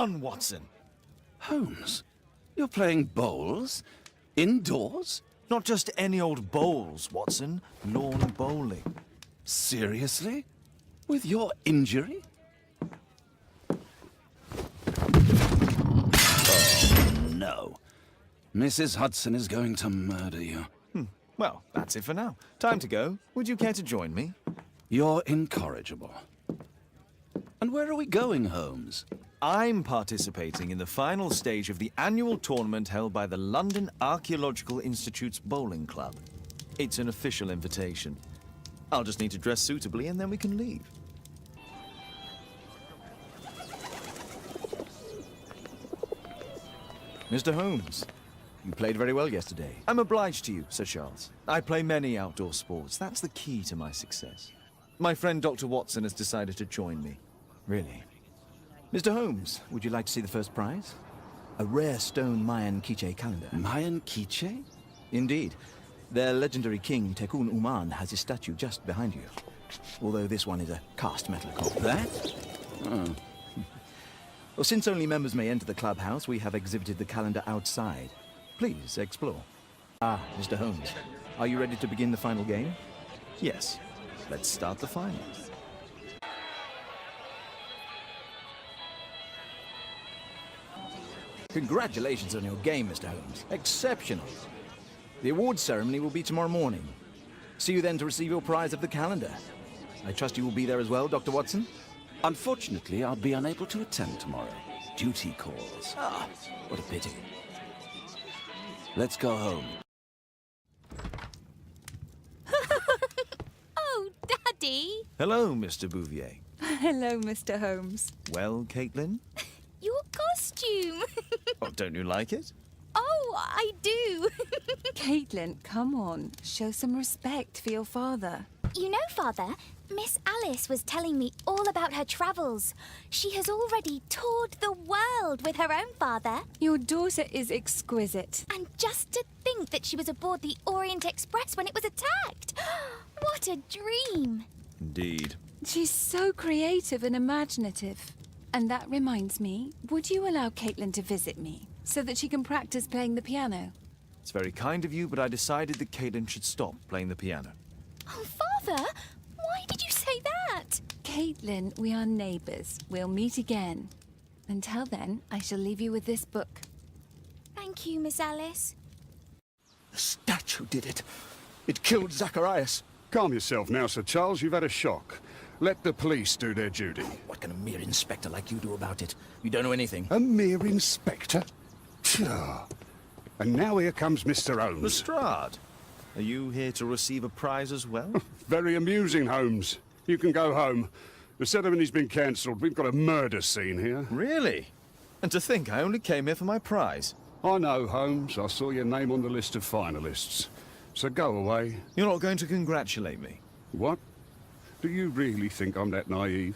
on, Watson. Holmes, you're playing bowls? Indoors? Not just any old bowls, Watson. Lawn bowling. Seriously? With your injury? Oh, no. Mrs. Hudson is going to murder you. Well, that's it for now. Time to go. Would you care to join me? You're incorrigible. And where are we going, Holmes? I'm participating in the final stage of the annual tournament held by the London Archaeological Institute's Bowling Club. It's an official invitation. I'll just need to dress suitably and then we can leave. Mr. Holmes, you played very well yesterday. I'm obliged to you, Sir Charles. I play many outdoor sports. That's the key to my success. My friend Dr. Watson has decided to join me. Really? Mr. Holmes, would you like to see the first prize? A rare stone Mayan Quiche calendar. Mayan Quiche? Indeed. Their legendary king, Tekun Uman, has his statue just behind you. Although this one is a cast metal copy. That? Oh. Well, since only members may enter the clubhouse, we have exhibited the calendar outside. Please, explore. Ah, Mr. Holmes, are you ready to begin the final game? Yes. Let's start the final. Congratulations on your game, Mr. Holmes. Exceptional. The awards ceremony will be tomorrow morning. See you then to receive your prize of the calendar. I trust you will be there as well, Dr. Watson? Unfortunately, I'll be unable to attend tomorrow. Duty calls. Ah, what a pity. Let's go home. Oh, Daddy! Hello, Mr. Bouvier. Hello, Mr. Holmes. Well, Caitlin? Your costume! Oh, don't you like it? Oh, I do! Caitlin, come on. Show some respect for your father. You know, Father, Miss Alice was telling me all about her travels. She has already toured the world with her own father. Your daughter is exquisite. And just to think that she was aboard the Orient Express when it was attacked! What a dream! Indeed. She's so creative and imaginative. And that reminds me, would you allow Caitlin to visit me so that she can practice playing the piano? It's very kind of you, but I decided that Caitlin should stop playing the piano. Oh, Father! Why did you say that? Caitlin, we are neighbours. We'll meet again. Until then, I shall leave you with this book. Thank you, Miss Alice. The statue did it. It killed Zacharias. Calm yourself now, Sir Charles. You've had a shock. Let the police do their duty. What can a mere inspector like you do about it? You don't know anything. A mere inspector? Phew. And now here comes Mr. Holmes. Lestrade, are you here to receive a prize as well? Very amusing, Holmes. You can go home. The ceremony's been cancelled. We've got a murder scene here. Really? And to think I only came here for my prize. I know, Holmes. I saw your name on the list of finalists. So go away. You're not going to congratulate me? What? Do you really think I'm that naive?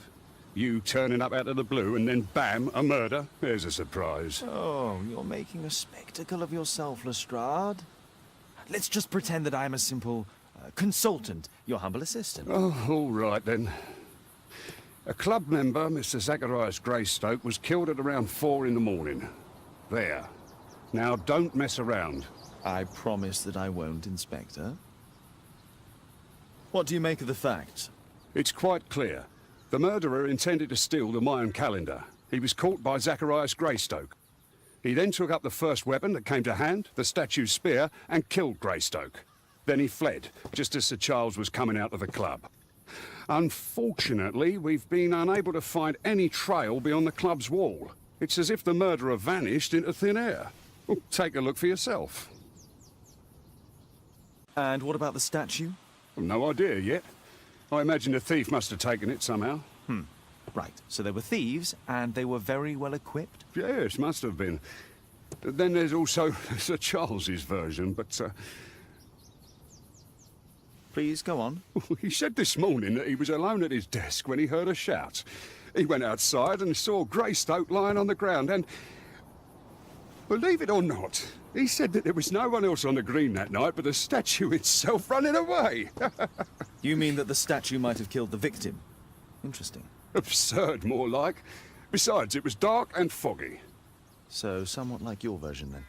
You turning up out of the blue and then bam, a murder? There's a surprise. Oh, you're making a spectacle of yourself, Lestrade. Let's just pretend that I'm a simple consultant, your humble assistant. Oh, all right then. A club member, Mr. Zacharias Greystoke, was killed at around 4 in the morning. There. Now don't mess around. I promise that I won't, Inspector. What do you make of the facts? It's quite clear. The murderer intended to steal the Mayan calendar. He was caught by Zacharias Greystoke. He then took up the first weapon that came to hand, the statue's spear, and killed Greystoke. Then he fled, just as Sir Charles was coming out of the club. Unfortunately, we've been unable to find any trail beyond the club's wall. It's as if the murderer vanished into thin air. Well, take a look for yourself. And what about the statue? No idea yet. I imagine the thief must have taken it somehow. Right, so they were thieves, and they were very well equipped? Yes, must have been. Then there's also Sir Charles's version, but Please, go on. he said this morning that he was alone at his desk when he heard a shout. He went outside and saw Greystoke lying on the ground and... Believe it or not, he said that there was no one else on the green that night but the statue itself running away. You mean that the statue might have killed the victim? Interesting. Absurd, more like. Besides, it was dark and foggy. So, somewhat like your version then.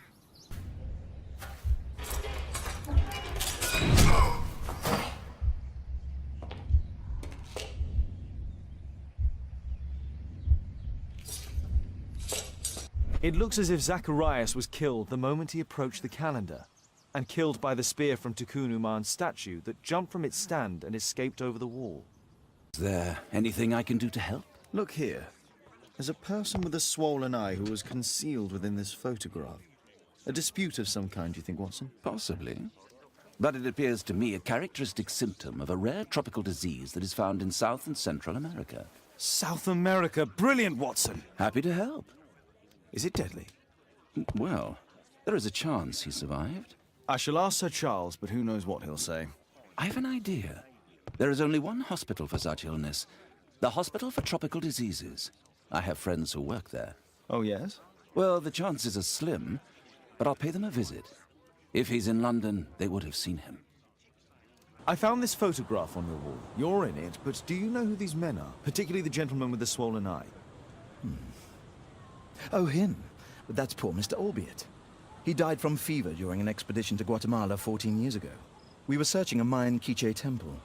It looks as if Zacharias was killed the moment he approached the calendar, and killed by the spear from Tikkun Uman's statue that jumped from its stand and escaped over the wall. Is there anything I can do to help? Look here. There's a person with a swollen eye who was concealed within this photograph. A dispute of some kind, you think, Watson? Possibly. But it appears to me a characteristic symptom of a rare tropical disease that is found in South and Central America. South America! Brilliant, Watson! Happy to help. Is it deadly? Well, there is a chance he survived. I shall ask Sir Charles, but who knows what he'll say. I have an idea. There is only one hospital for such illness. The Hospital for Tropical Diseases. I have friends who work there. Oh, yes? Well, the chances are slim, but I'll pay them a visit. If he's in London, they would have seen him. I found this photograph on your wall. You're in it, but do you know who these men are? Particularly the gentleman with the swollen eye. Oh, him. But that's poor Mr. Albeit. He died from fever during an expedition to Guatemala 14 years ago. We were searching a Mayan Quiche temple,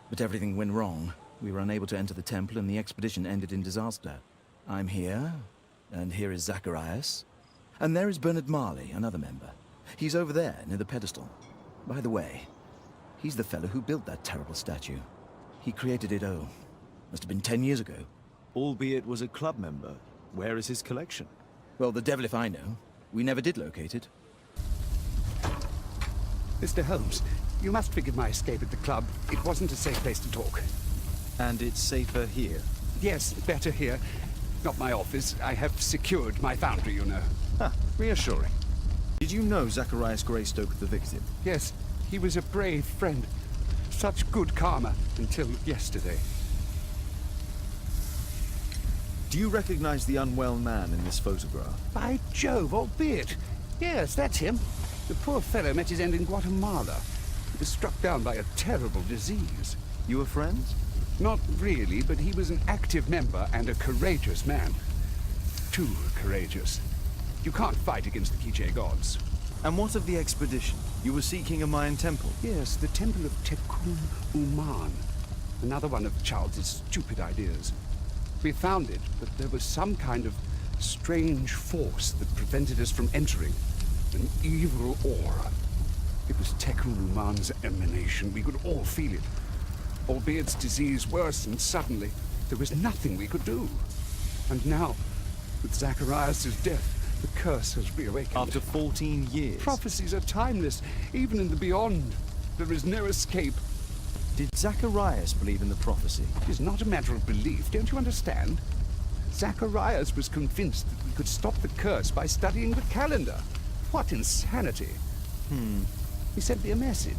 but everything went wrong. We were unable to enter the temple and the expedition ended in disaster. I'm here, and here is Zacharias. And there is Bernard Marley, another member. He's over there, near the pedestal. By the way, he's the fellow who built that terrible statue. He created it, must have been 10 years ago. Albeit was a club member. Where is his collection? Well, the devil if I know. We never did locate it. Mr. Holmes, you must forgive my escape at the club. It wasn't a safe place to talk. And it's safer here. Yes, better here. Not my office. I have secured my foundry, you know. Reassuring. Did you know Zacharias Greystoke, the victim? Yes, he was a brave friend. Such good karma until yesterday. Do you recognize the unwell man in this photograph? By Jove, albeit. Yes, that's him. The poor fellow met his end in Guatemala. He was struck down by a terrible disease. You were friends? Not really, but he was an active member and a courageous man. Too courageous. You can't fight against the Quiche gods. And what of the expedition? You were seeking a Mayan temple? Yes, the Temple of Tikkun Uman. Another one of Charles's stupid ideas. We found it, but there was some kind of strange force that prevented us from entering. An evil aura. It was Tikkun Uman's emanation. We could all feel it. Albeit's disease worsened suddenly. There was nothing we could do. And now, with Zacharias' death, the curse has reawakened. After 14 years? Prophecies are timeless, even in the beyond. There is no escape. Did Zacharias believe in the prophecy? It is not a matter of belief, don't you understand? Zacharias was convinced that we could stop the curse by studying the calendar. What insanity! He sent me a message.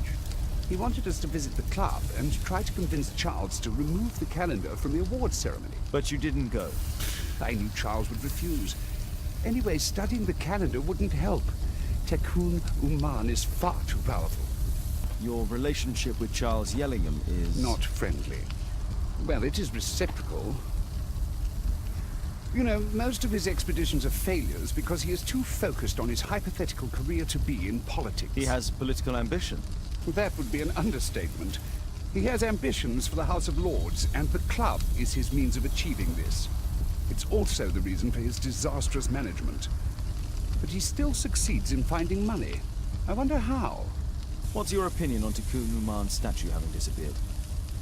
He wanted us to visit the club and try to convince Charles to remove the calendar from the awards ceremony. But you didn't go. I knew Charles would refuse. Anyway, studying the calendar wouldn't help. Tikkun Uman is far too powerful. Your relationship with Charles Yellingham is... Not friendly. Well, it is reciprocal. You know, most of his expeditions are failures because he is too focused on his hypothetical career to be in politics. He has political ambition. That would be an understatement. He has ambitions for the House of Lords, and the club is his means of achieving this. It's also the reason for his disastrous management. But he still succeeds in finding money. I wonder how. What's your opinion on Tikkun Uman's statue having disappeared?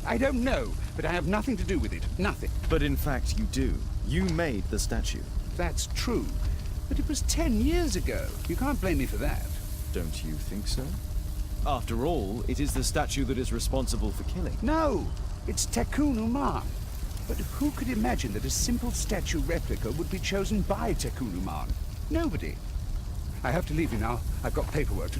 I don't know, but I have nothing to do with it. Nothing. But in fact, you do. You made the statue. That's true. But it was 10 years ago. You can't blame me for that. Don't you think so? After all, it is the statue that is responsible for killing. No, it's Tikkun Uman. But who could imagine that a simple statue replica would be chosen by Tikkun Uman? Nobody. I have to leave you now. I've got paperwork to